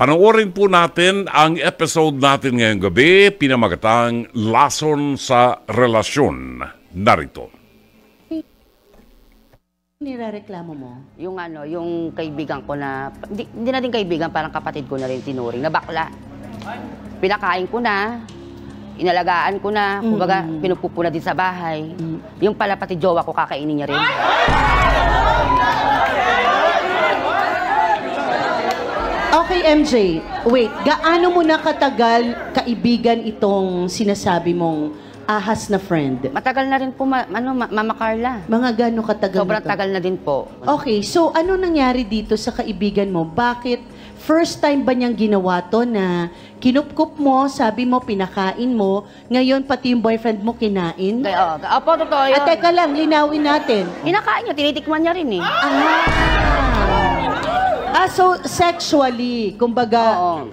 Panoorin po natin ang episode natin ngayong gabi, pinamagatang Lason sa Relasyon. Narito. Nirereklamo mo? Yung kaibigan ko na, hindi na din kaibigan, parang kapatid ko na rin tinuring, na bakla. Pinakain ko na, inalagaan ko na, kumbaga pinupupuna din sa bahay. Yung pala pati jowa ko, kakainin niya rin. Okay, MJ, wait. Gaano mo na katagal kaibigan itong sinasabi mong ahas na friend? Matagal na rin po, Mama Carla. Mga gaano katagal Sobrang na to? tagal na din po. Okay, so ano nangyari dito sa kaibigan mo? Bakit first time ba niyang ginawa to na kinupkup mo, sabi mo, pinakain mo, ngayon pati yung boyfriend mo kinain? Opo, totoo yun. At teka lang, linawin natin. Kinakain niya, tinitikman niya rin eh. So sexually, kumbaga, Oo.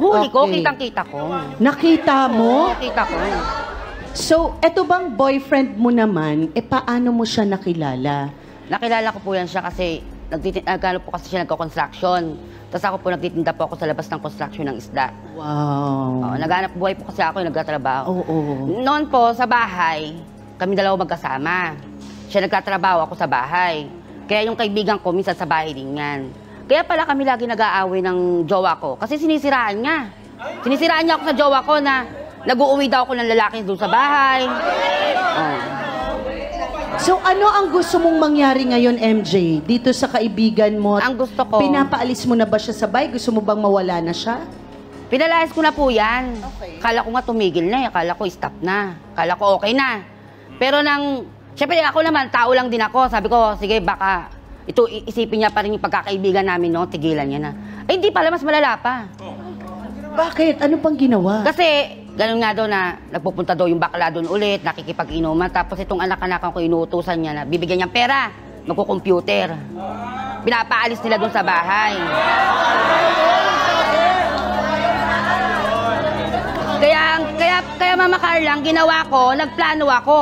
Huli ko, Okay. kitang-kita ko. Nakita mo? Kita ko. So, eto bang boyfriend mo naman, paano mo siya nakilala? Nakilala ko po yan siya kasi po kasi siya nagko-construction. Tapos ako po nagtitinda po ako sa labas ng construction ng isda. Wow. Naghanap buhay po kasi ako, nagtatrabaho. Oo. Noon po sa bahay, kami dalawa magkasama. Siya nagtatrabaho, ako sa bahay. Kaya yung kaibigan ko minsan sa bahay din yan. Kaya pala kami lagi nag-aaway ng jowa ko. Kasi sinisiraan niya. Sinisiraan niya ako sa jowa ko na nag-uuwi daw ako ng lalaki doon sa bahay. So, ano ang gusto mong mangyari ngayon, MJ? Dito sa kaibigan mo? Ang gusto ko, Pinapaalis mo na ba siya sa bahay? Gusto mo bang mawala na siya? pinalayas ko na po yan. Okay. Kala ko nga tumigil na, kala ko stop na. Kala ko okay na. Pero siyempre ako naman, tao lang din ako. Sabi ko, sige baka isipin niya pa rin yung pagkakaibigan namin, no? Tigilan niya na. Ay, hindi pala, mas malala pa. Bakit? Ano pang ginawa? Kasi, ganun nga daw na nagpupunta daw yung bakla doon ulit, nakikipag-inuman. Tapos itong anak-anakan ko, inuutusan niya na bibigyan niyang pera, magkukomputer. Pinapaalis nila doon sa bahay. Kaya Mama Carla, ang ginawa ko, nagplano ako.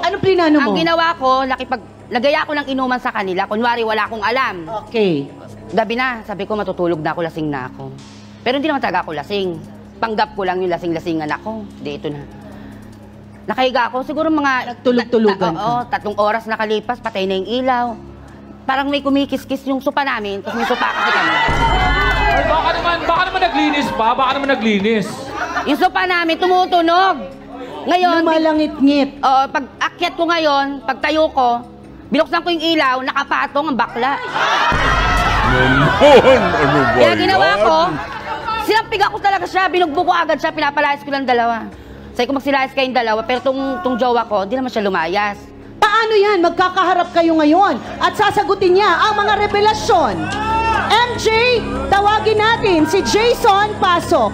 Ano plinano mo? Ang ginawa ko, nagaya ko ng inuman sa kanila. Kunwari, wala akong alam. Okay. Gabi na, sabi ko matutulog na ako, lasing na ako. Pero hindi naman talaga ako lasing. Panggap ko lang yung lasing-lasingan ako. Di, ito na. Nakahiga ako, siguro mga... Nagtulog-tulugan ka. Oo, 3 oras nakalipas, patay na yung ilaw. Parang may kumikis-kis yung sopa namin, tapos may sopa kasi kami. Ay, baka naman naglinis pa, baka naman naglinis. Yung sopa namin tumutunog. Ngayon... Lumalangit-ngit. Oo, pag akyat ko ngayon, pag tayo ko, binuksan ko yung ilaw, nakapatong ang bakla. Ano ba Kaya ginawa yan? ko, sinampig ako talaga siya, binugbo ko agad siya, pinapalayas ko lang dalawa. Sabi ko magsilayas kayong dalawa, pero tong jowa ko, hindi naman siya lumayas. Paano yan? Magkakaharap kayo ngayon at sasagutin niya ang mga revelasyon. MJ, tawagin natin si Jason Pasok.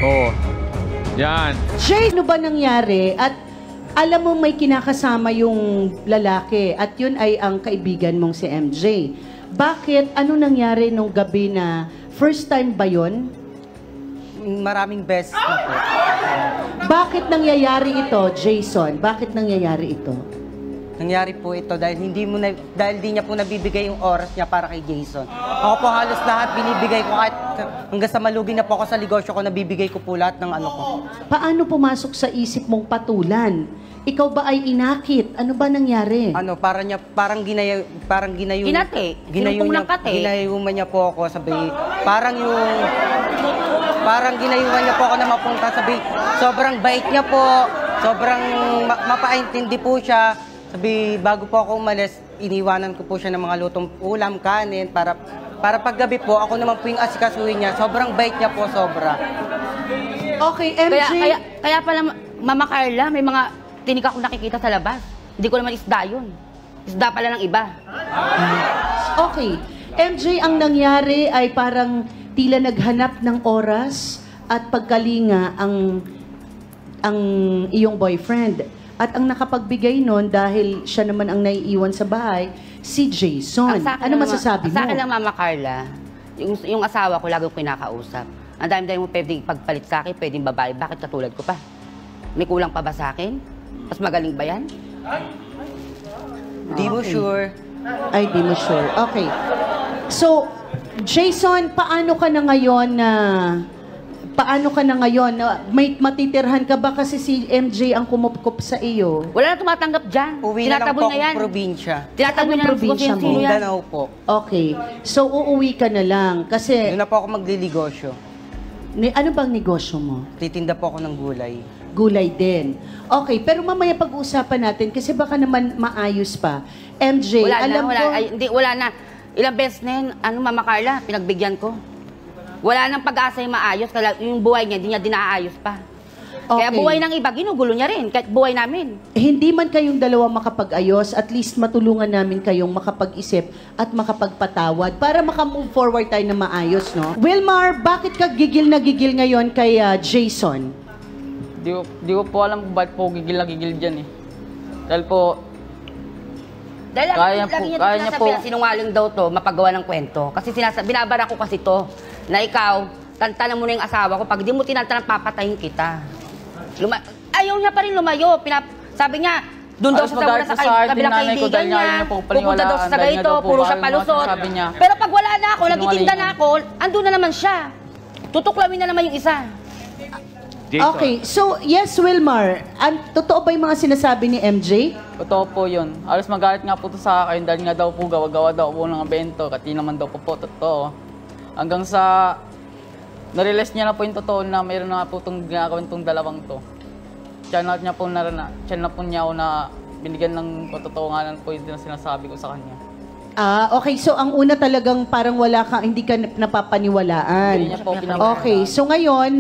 Oo. Yan. Jay, ano ba nangyari? At alam mo may kinakasama yung lalaki at yun ay ang kaibigan mong si MJ. Bakit? Ano nangyari nung gabi na first time ba yun? Maraming beses na po. Bakit nangyayari ito, Jason? Bakit nangyayari ito? Nangyari po ito dahil dahil di niya po nabibigay yung oras niya para kay Jason. Ako po halos lahat binibigay ko kahit hanggang sa malugi na po ako sa negosyo ko, nabibigay ko po lahat ng ano ko. Paano pumasok sa isip mong patulan? Ikaw ba ay inakit? Ano ba nangyari? Ano, parang ginayo Kinate. ginayo Sinumpong niya, ng kate. ginayuman niya po ako, sabi, parang ginayuman niya po ako na mapunta, sabi, sobrang bait niya po, sobrang mapaintindi po siya. Sabi, bago po ako umalis, iniwanan ko po siya ng mga lutong ulam, kanin, para paggabi po, ako naman po yung asikasuhin niya. Sobrang bait niya po, sobra. Okay, MJ. Kaya pala, Mama Carla, may mga tinik ako nakikita sa labas. Hindi ko naman isda yun. Isda pala ng iba. Okay. MJ, ang nangyari ay parang tila naghanap ng oras at pagkalinga ang iyong boyfriend. At ang nakapagbigay nun, dahil siya naman ang naiiwan sa bahay, si Jason. Ano masasabi mo? Sa akin lang, Mama Carla, yung asawa ko lagi ko kinakausap. Ang dami-dami mo pwedeng pagpalit sa akin, pwedeng babae. Bakit katulad ko pa? May kulang pa ba sa akin? Mas magaling ba yan? Di mo sure. Ay, di mo sure. Okay. So, Jason, paano ka na ngayon may matitirhan ka ba kasi si MJ ang kumupkup sa iyo? Wala na tumatanggap dyan. Uwi na lang po Tinataboy akong yan. probinsya. Tinataboy Anong na lang probinsya mo? sino yan. Mindanao po. Okay. So, uuwi ka na lang kasi Doon na po ako magliligosyo. ano bang negosyo mo? Titinda po ako ng gulay. Gulay din. Okay, pero mamaya pag-uusapan natin kasi baka naman maayos pa. MJ, Wala na, alam wala. ko... Ay, hindi, wala na. Ilang beses na yun, Mama Carla, pinagbigyan ko. Wala nang pag-asa yung maayos, kaya yung buhay niya, hindi niya dinaayos pa. Kaya Okay. buhay ng iba, ginugulo niya rin, kahit buhay namin. Hindi man kayong dalawa makapag-ayos, at least matulungan namin kayong makapag-isip at makapagpatawad para makamove forward tayo na maayos, no? Wilmar, bakit ka gigil na gigil ngayon kay Jason? Di ko po alam kung bakit po gigil na gigil dyan eh. Dahil po, Dahil Kaya lagi po- niya kaya niya sinasabi po. na sinungaling daw to, mapagawa ng kwento. Kasi binabara ko kasi to, na ikaw, tantanan mo na yung asawa ko, pag di mo tinantanan, papatayin kita. Ayaw niya pa rin lumayo. Sabi niya, doon daw Alas siya sa magalit sa sa akin, kabilang nanay ko, kaibigan dahil nga niya. ayaw niya po Pupunta daw siya sa paniwalaan, dahil nga ganito, daw po puro siya ayaw mo, palusot. sabi niya. Pero pag wala na ako, Sinungaling nagtitinda na yun. ako, andun na naman siya. Tutuklawin na naman yung isa. Jason. Okay, so yes, Wilmar, totoo ba yung mga sinasabi ni MJ? totoo po yun. Alas magalit nga po to sa akin dahil nga daw po gawa-gawa daw po ng evento. Kati naman daw po totoo. Hanggang sa narealize niya na po yung totoo na mayroon na po itong ginagawin itong dalawang to. Siya na po niya ako na binigyan ng katotohanan po yung sinasabi ko sa kanya. Okay. So, ang una talagang parang hindi ka napapaniwalaan. Hindi niya po pinapaniwalaan. Okay. So, ngayon,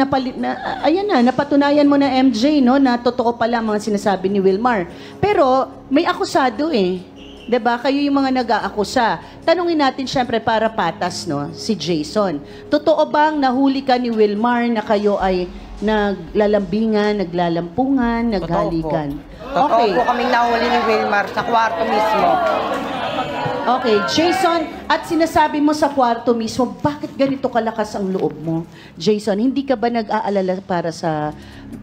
napatunayan mo na MJ, no, na totoo pala ang mga sinasabi ni Wilmar. Pero, may akusado eh. 'Di ba? Kayo yung mga nag-aakusa. Tanungin natin syempre para patas, no, si Jason. Totoo bang nahuli ka ni Wilmar na kayo ay naglalambingan, naglalampungan, naghalikan? Totoo po kaming nahuli ni Wilmar sa kwarto mismo. Okay, Jason, at sinasabi mo sa kwarto mismo, bakit ganito kalakas ang loob mo? Jason, hindi ka ba nag-aalala para sa,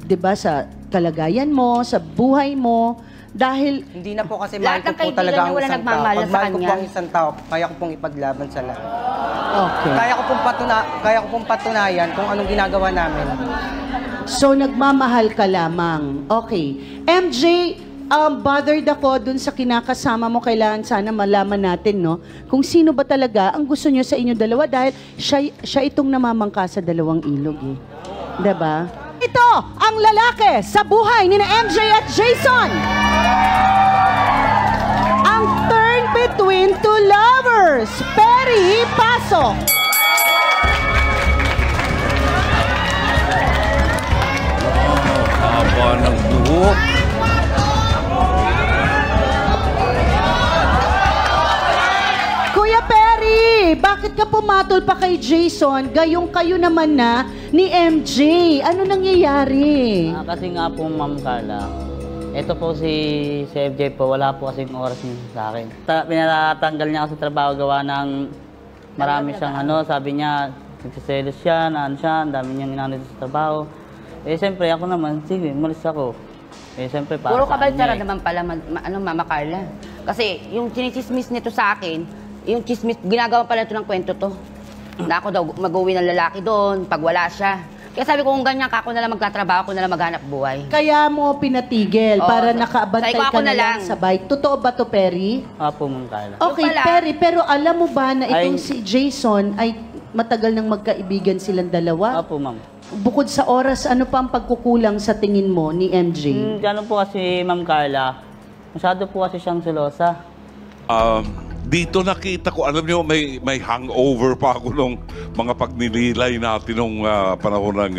'di ba, sa kalagayan mo, sa buhay mo? Dahil Hindi na po kasi mahal Lahat ko ng po kaibigan talaga niya ang wala isang tao. nagmamahal Pag sa mahal ko po kanya. ang isang tao, kaya ko pong ipaglaban sa lahat. okay. Kaya ko pong patunayan kung anong ginagawa namin. So nagmamahal ka lamang. Okay. MJ, bothered ako dun sa kinakasama mo. Kailangan sana malaman natin, no? Kung sino ba talaga ang gusto nyo sa inyo dalawa dahil siya itong namamangka sa dalawang ilog, eh. 'Di ba? Ito ang lalaki sa buhay ni MJ at Jason. Ang turn between two lovers. Perry, pasok. Haba ng buhok. Kuya Perry, bakit ka pumatol pa kay Jason? Gayong kayo naman na ni MJ. Ano nangyayari? Kasi nga po, Ma'am Carla, ito po si FJ po, wala po kasing oras niya sa akin. Pinatanggal niya ako sa trabaho gawa ng marami siyang sabi niya, nagsiselos siya, ang dami niyang inanod sa trabaho. Eh, siyempre ako naman, sige, malis ako. Eh, siyempre para Puro sa kabaltara kanya eh. naman pala, Mama Carla. Kasi yung chinichismis nito sa akin, yung chismis, ginagawa pala ito ng kwento to. Na ako daw mag-uwi ng lalaki doon, pag wala siya. Kaya sabi ko, kung ganyan ka, ako na lang magtatrabaho, ako na lang maghanap buhay. Kaya mo pinatigil Oo. para nakaabantay Sabi ko, ka ako na na lang lang. sa bike. Totoo ba to, Perry? Opo, Ma'am Carla. Okay, Yung pala- Perry, pero alam mo ba na itong Ay- si Jason ay matagal nang magkaibigan silang dalawa? Opo, Ma'am. Bukod sa oras, ano pa ang pagkukulang sa tingin mo ni MJ? Gano'n po kasi, Ma'am Carla, masyado po kasi siyang selosa. Dito nakita ko, alam niyo, may hangover pa ako nung mga pagnililay natin nung panahon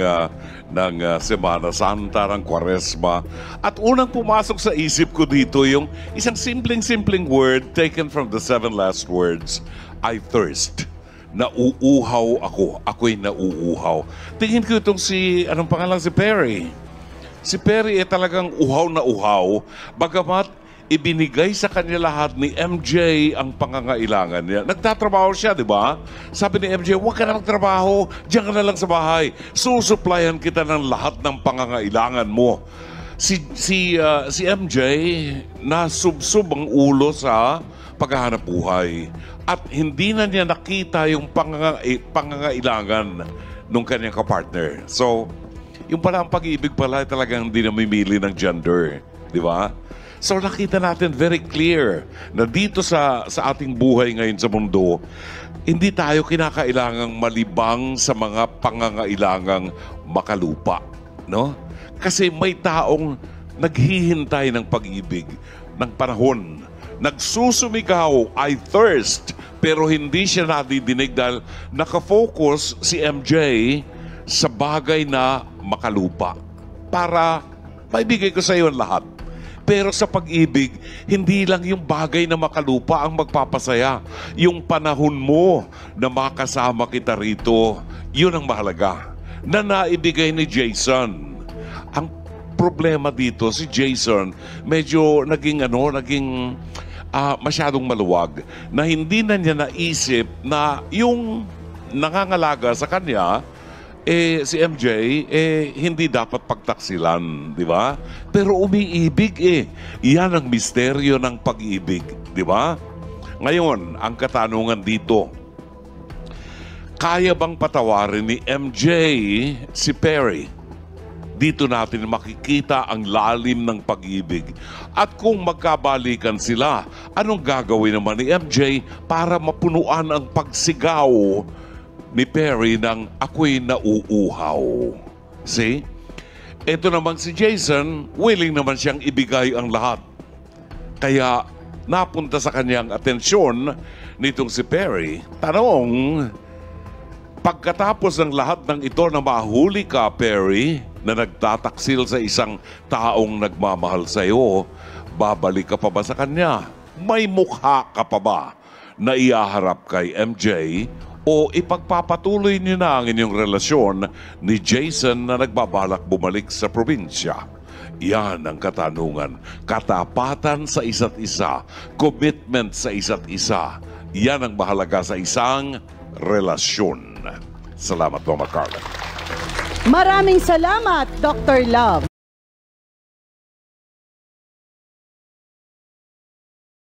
ng Semana Santa, ng Kwaresma. At unang pumasok sa isip ko dito yung isang simpleng word taken from the 7 last words, I thirst. Nauuhaw ako. Ako'y nauuhaw. Tingin ko itong anong pangalan, si Perry. Si Perry ay talagang uhaw na uhaw, bagamat ibinigay sa kanya lahat ni MJ ang pangangailangan niya. Nagtatrabaho siya, di ba? Sabi ni MJ, huwag ka na magtrabaho, diyan ka na lang sa bahay. Susuplayan kita ng lahat ng pangangailangan mo. Si MJ nasubsob ang ulo sa paghahanap buhay at hindi na niya nakita yung pangangailangan ng kanyang kapartner. So, yung pala ang pag-ibig pala talagang hindi namimili ng gender, di ba? So nakita natin very clear na dito sa ating buhay ngayon sa mundo, hindi tayo kinakailangang malibang sa mga pangangailangang makalupa, no? Kasi may taong naghihintay ng pag-ibig, ng panahon. Nagsusumikaw, I thirst, pero hindi siya nadidinig dahil nakafocus si MJ sa bagay na makalupa para maibigay ko sa iyo ang lahat. Pero sa pag-ibig, hindi lang yung bagay na makalupa ang magpapasaya. Yung panahon mo na makasama kita rito, yun ang mahalaga. Na naibigay ni Jason. Ang problema dito, si Jason, medyo naging masyadong maluwag. Na hindi na niya naisip na yung nangangalaga sa kanya, si MJ, hindi dapat pagtaksilan, di ba? Pero umiibig Yan ang misteryo ng pag-ibig, di ba? Ngayon, ang katanungan dito, kaya bang patawarin ni MJ si Perry? Dito natin makikita ang lalim ng pag-ibig. At kung magkabalikan sila, anong gagawin naman ni MJ para mapunuan ang pagsigaw ni Perry ng ako'y nauuhaw? See? Ito naman si Jason, willing naman siyang ibigay ang lahat. Kaya napunta sa kanyang atensyon nitong si Perry. Tanong, pagkatapos ng lahat ng ito na mahuli ka, Perry, na nagtataksil sa isang taong nagmamahal sa iyo, babalik ka pa ba sa kanya? May mukha ka pa ba na iaharap kay MJ? O ipagpapatuloy niyo na ang inyong relasyon ni Jason na nagbabalak bumalik sa probinsya? Yan ang katanungan. Katapatan sa isa't isa, commitment sa isa't isa. Yan ang mahalaga sa isang relasyon. Salamat, Mama Carla. Maraming salamat, Dr. Love.